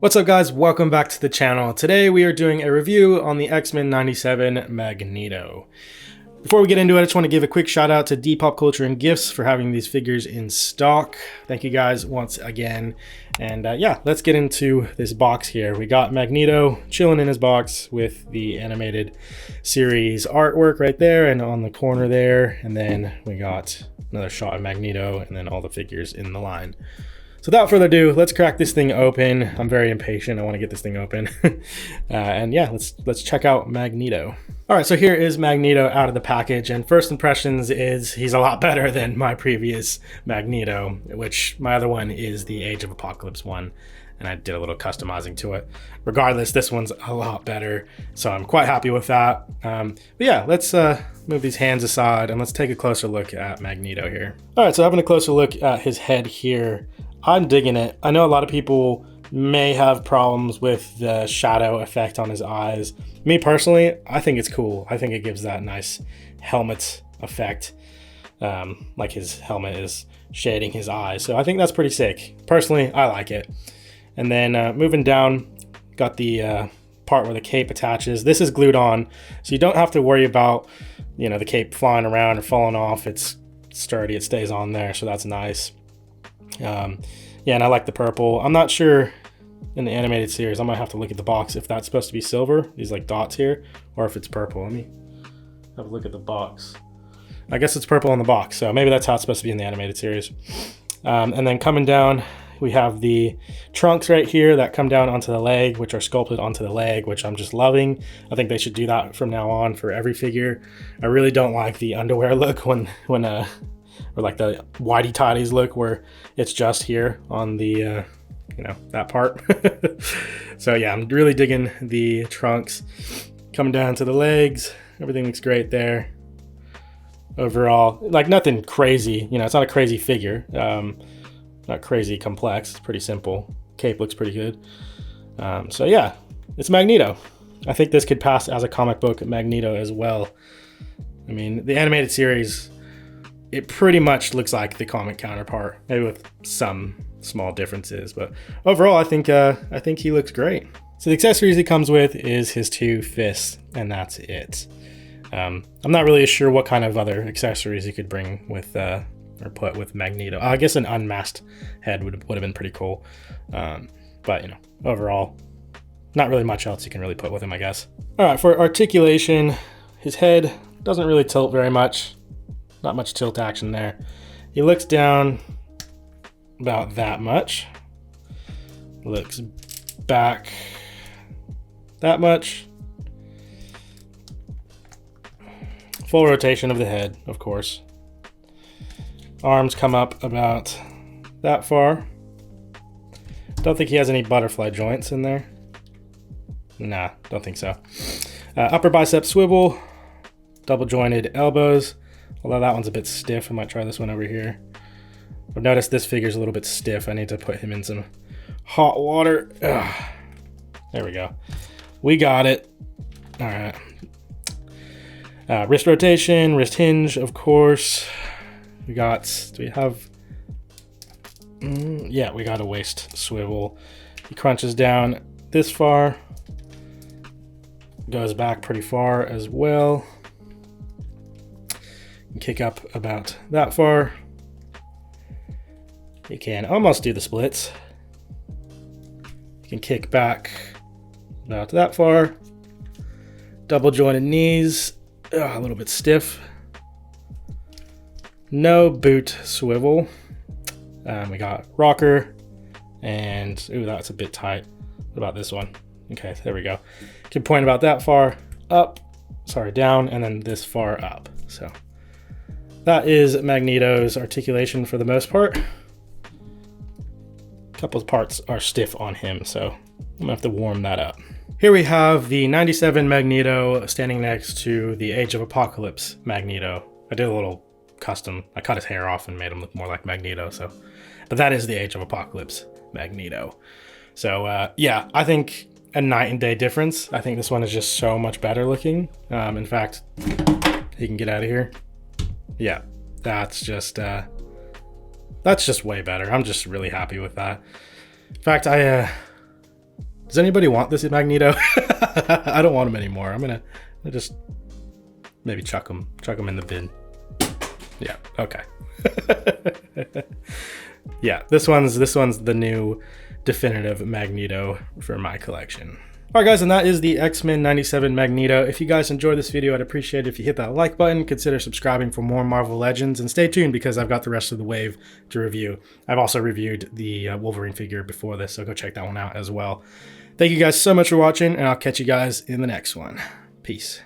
What's up guys, welcome back to the channel. Today we are doing a review on the X-Men 97 Magneto. Before we get into it, I just want to give a quick shout out to Depop Culture and Gifts for having these figures in stock. Thank you guys once again. And yeah, let's get into this box here. We got Magneto chilling in his box with the animated series artwork right there and on the corner there. And then we got another shot of Magneto and then all the figures in the line. So without further ado, let's crack this thing open. I'm very impatient. I want to get this thing open. And yeah, let's check out Magneto. All right, so here is Magneto out of the package. And first impressions is he's a lot better than my previous Magneto, which my other one is the Age of Apocalypse one. And I did a little customizing to it. Regardless, this one's a lot better. So I'm quite happy with that. But yeah, let's move these hands aside and let's take a closer look at Magneto here. All right, so having a closer look at his head here, I'm digging it. I know a lot of people may have problems with the shadow effect on his eyes. Me personally, I think it's cool. I think it gives that nice helmet effect. Like his helmet is shading his eyes. So I think that's pretty sick. Personally, I like it. And then moving down, got the part where the cape attaches. This is glued on, so you don't have to worry about, you know, the cape flying around or falling off. It's sturdy, it stays on there, so that's nice. Yeah, and I like the purple. I'm not sure in the animated series. I might have to look at the box if that's supposed to be silver, these like dots here, or if it's purple. Let me have a look at the box. I guess it's purple on the box, so maybe that's how it's supposed to be in the animated series. And then coming down, we have the trunks right here that come down onto the leg, which are sculpted onto the leg, which I'm just loving. I think they should do that from now on for every figure. I really don't like the underwear look when or like the whitey tighties look where it's just here on the, you know, that part. So yeah, I'm really digging the trunks. Coming down to the legs, everything looks great there. Overall, like nothing crazy, you know, it's not a crazy figure. Not crazy complex, it's pretty simple. Cape looks pretty good. So yeah, it's Magneto. I think this could pass as a comic book Magneto as well. I mean, the animated series, it pretty much looks like the comic counterpart, maybe with some small differences, but overall I think he looks great. So the accessories he comes with is his two fists, and that's it. I'm not really sure what kind of other accessories he could bring with or put with Magneto. I guess an unmasked head would have been pretty cool. But you know, overall, not really much else you can really put with him, I guess. All right, for articulation, his head doesn't really tilt very much. Not much tilt action there. He looks down about that much. Looks back that much. Full rotation of the head, of course. Arms come up about that far. Don't think he has any butterfly joints in there. Nah, don't think so. Upper bicep swivel, double jointed elbows. Although that one's a bit stiff. I might try this one over here. I've noticed this figure's a little bit stiff. I need to put him in some hot water. Ugh. There we go. We got it. All right. Wrist rotation, wrist hinge, of course. We got, do we have, yeah, we got a waist swivel. He crunches down this far. Goes back pretty far as well. Kick up about that far. You can almost do the splits. You can kick back about that far. Double jointed knees, a little bit stiff. No boot swivel. We got rocker and, ooh, that's a bit tight. What about this one? Okay, there we go. You can point about that far up, sorry, down, and then this far up. So that is Magneto's articulation for the most part. A couple of parts are stiff on him, so I'm gonna have to warm that up. Here we have the 97 Magneto standing next to the Age of Apocalypse Magneto. I did a little custom, I cut his hair off and made him look more like Magneto, so. But that is the Age of Apocalypse Magneto. So yeah, I think a night and day difference. I think this one is just so much better looking. In fact, he can get out of here. Yeah, that's just way better. I'm just really happy with that. In fact, I Does anybody want this Magneto? I don't want him anymore. I'm gonna just maybe chuck him in the bin. Yeah, okay. Yeah, this one's the new definitive Magneto for my collection. Alright guys, and that is the X-Men 97 Magneto. If you guys enjoyed this video, I'd appreciate it if you hit that like button, consider subscribing for more Marvel Legends, and stay tuned because I've got the rest of the wave to review. I've also reviewed the Wolverine figure before this, so go check that one out as well. Thank you guys so much for watching, and I'll catch you guys in the next one. Peace.